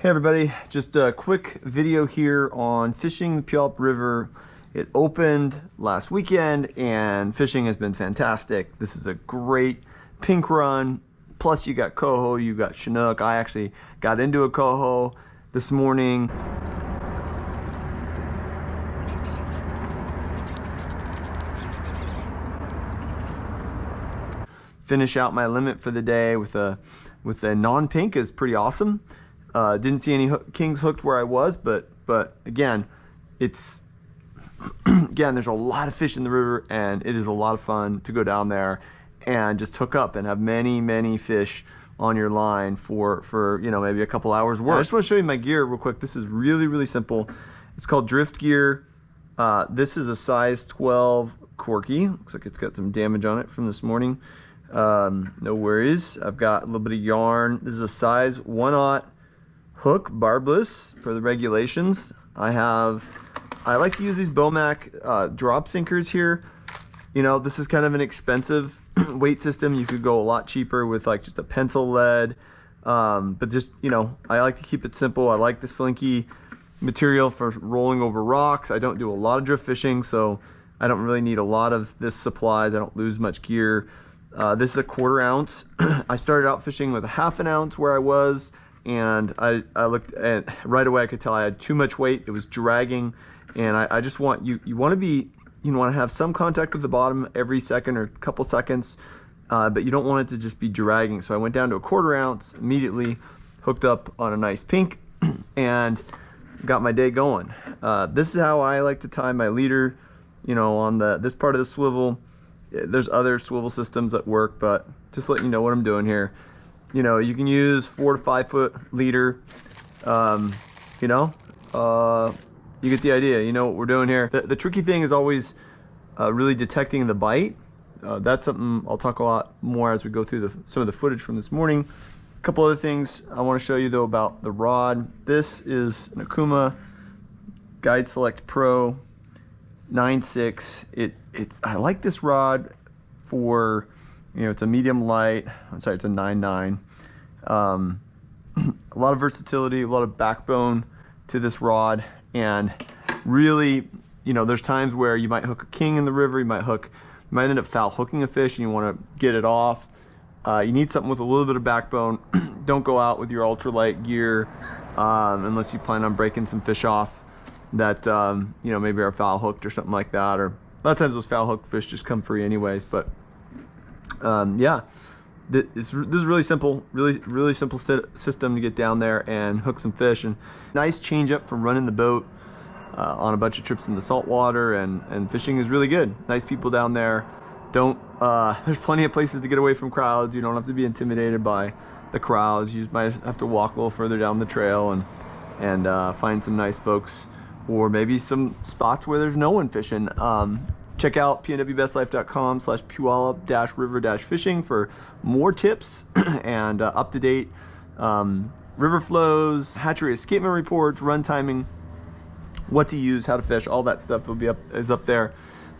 Hey everybody, just a quick video here on fishing the Puyallup River. It opened last weekend and fishing has been fantastic. This is a great pink run. Plus you got coho, you got chinook. I actually got into a coho this morning. Finish out my limit for the day with a non-pink is pretty awesome. Didn't see any kings hooked where I was, but again, it's there's a lot of fish in the river, and it is a lot of fun to go down there and just hook up and have many fish on your line for you know, maybe a couple hours work. I just want to show you my gear real quick. This is really simple. It's called drift gear. This is a size 12 corky. Looks like it's got some damage on it from this morning. No worries. I've got a little bit of yarn. This is a size 1/0 hook, barbless for the regulations. I like to use these Bomac drop sinkers here. You know, this is kind of an expensive weight system. You could go a lot cheaper with like just a pencil lead, but just, you know, I like to keep it simple. I like the slinky material for rolling over rocks. I don't do a lot of drift fishing, so I don't really need a lot of this supplies. I don't lose much gear. This is a 1/4 ounce. I started out fishing with a 1/2 ounce where I was, and I looked at right away. I could tell I had too much weight. It was dragging, and I just want you want to have some contact with the bottom every second or couple seconds, but you don't want it to just be dragging. So I went down to a 1/4 ounce, immediately hooked up on a nice pink, and got my day going. This is how I like to tie my leader, you know, on this part of the swivel. There's other swivel systems that work, but just let you know what I'm doing here. You know, you can use 4 to 5 foot leader. You know, you get the idea. You know what we're doing here. The tricky thing is always really detecting the bite. That's something I'll talk a lot more as we go through some of the footage from this morning. A couple other things I want to show you though about the rod. This is an Akuma Guide Select Pro 9.6. I like this rod for, you know, it's a medium light. I'm sorry, it's a 9.9. A lot of versatility, a lot of backbone to this rod, and really, you know, there's times where you might hook a king in the river, you might end up foul hooking a fish, and you want to get it off. You need something with a little bit of backbone. Don't go out with your ultralight gear unless you plan on breaking some fish off that you know, maybe are foul hooked or something like that. Or a lot of times those foul hooked fish just come free anyways. But yeah, this is really simple, really simple system to get down there and hook some fish. And nice change up from running the boat on a bunch of trips in the saltwater, and fishing is really good. Nice people down there. There's plenty of places to get away from crowds. You don't have to be intimidated by the crowds. You just might have to walk a little further down the trail and find some nice folks, or maybe some spots where there's no one fishing. Check out pnwbestlife.com/Puyallup-river-fishing for more tips and up-to-date river flows, hatchery escapement reports, run timing, what to use, how to fish, all that stuff is up there,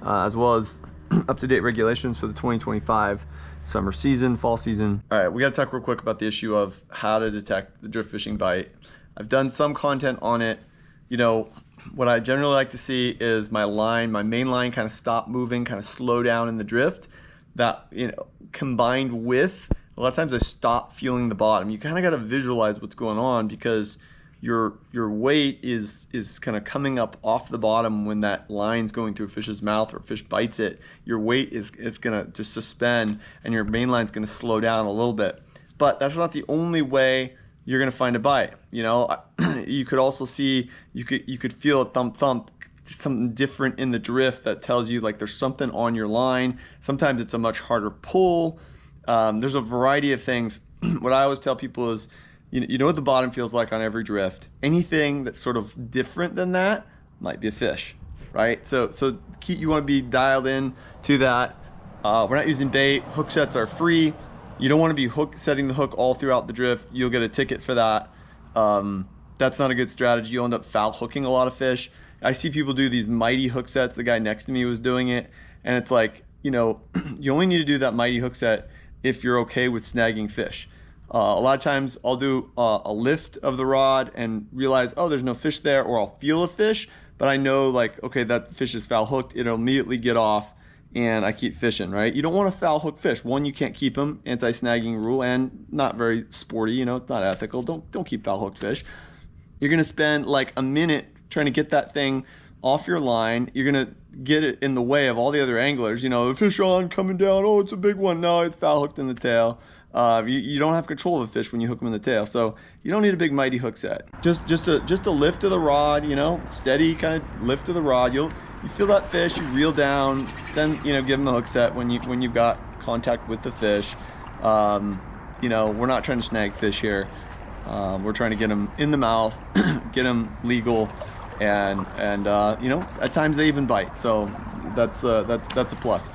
as well as up-to-date regulations for the 2025 summer season, fall season. All right, we got to talk real quick about the issue of how to detect the drift fishing bite. I've done some content on it. You know, what I generally like to see is my main line kind of stop moving, kind of slow down in the drift. That, you know, combined with a lot of times I stop feeling the bottom. You kind of got to visualize what's going on, because your weight is kind of coming up off the bottom when that line's going through a fish's mouth or a fish bites it. Your weight is going to just suspend, and your main line's going to slow down a little bit. But that's not the only way you're going to find a bite. You know, you could also see, you could feel a thump, something different in the drift that tells you like there's something on your line. Sometimes it's a much harder pull. There's a variety of things. What I always tell people is, you know what the bottom feels like on every drift. Anything that's sort of different than that might be a fish, right? So you want to be dialed in to that. We're not using bait. Hook sets are free. You don't want to be setting the hook all throughout the drift. You'll get a ticket for that. That's not a good strategy. You'll end up foul hooking a lot of fish. I see people do these mighty hook sets. The guy next to me was doing it, and it's like, you know, you only need to do that mighty hook set if you're okay with snagging fish. A lot of times I'll do a lift of the rod and realize, oh, there's no fish there, or I'll feel a fish, but I know like, okay, that fish is foul hooked. It'll immediately get off and I keep fishing, right? You don't want to foul hook fish. One, you can't keep them, anti-snagging rule, and not very sporty, you know, it's not ethical. Don't keep foul hooked fish. You're gonna spend like a minute trying to get that thing off your line. You're gonna get it in the way of all the other anglers. You know, the fish on, coming down, oh, it's a big one. No, it's foul hooked in the tail. You don't have control of the fish when you hook them in the tail, so you don't need a big mighty hook set. Just a lift of the rod, you know, steady kind of lift of the rod. You feel that fish, you reel down, then you know, give them a hook set when you've got contact with the fish. You know, we're not trying to snag fish here. We're trying to get them in the mouth, get them legal, and you know, at times they even bite. So that's a plus.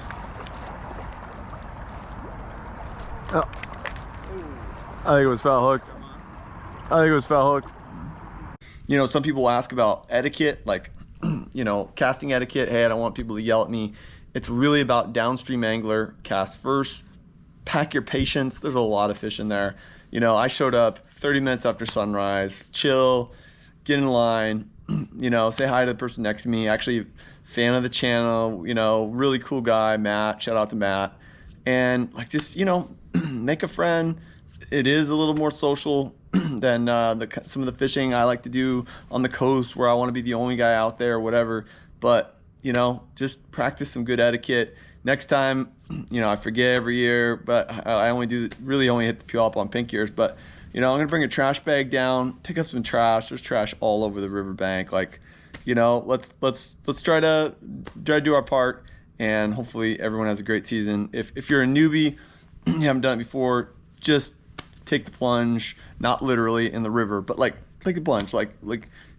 Oh. I think it was foul hooked. I think it was foul hooked. You know, some people ask about etiquette, like, you know, casting etiquette. Hey, I don't want people to yell at me. It's really about downstream angler, cast first, pack your patience. There's a lot of fish in there. You know, I showed up 30 minutes after sunrise, chill, get in line, you know, say hi to the person next to me. Actually, fan of the channel, you know, really cool guy, Matt. Shout out to Matt. And like, just, you know, make a friend. It is a little more social than some of the fishing I like to do on the coast, where I want to be the only guy out there or whatever. But, you know, just practice some good etiquette. Next time, you know, I forget every year, but I only hit the Puyallup on pink ears. But, you know, I'm gonna bring a trash bag down, pick up some trash. There's trash all over the riverbank. Like, you know, let's try to do our part, and hopefully everyone has a great season. If you're a newbie, you haven't done it before, just take the plunge, not literally in the river, but like take the plunge, like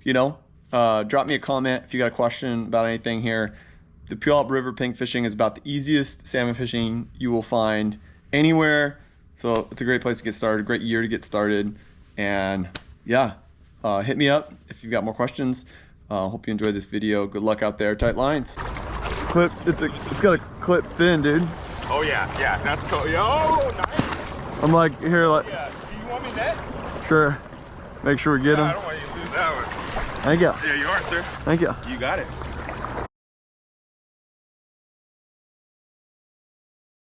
you know, drop me a comment if you got a question about anything here. The Puyallup River pink fishing is about the easiest salmon fishing you will find anywhere, so it's a great place to get started, great year to get started. And yeah, hit me up if you've got more questions. Hope you enjoyed this video. Good luck out there. Tight lines. Clip. It's got a clip fin, dude. Oh yeah, that's cool. Oh, nice. I'm like, here, like. Yeah. Do you want me net? Sure. Make sure we get him. I don't want you to lose that one. Thank you. There you are, sir. Thank you. You got it.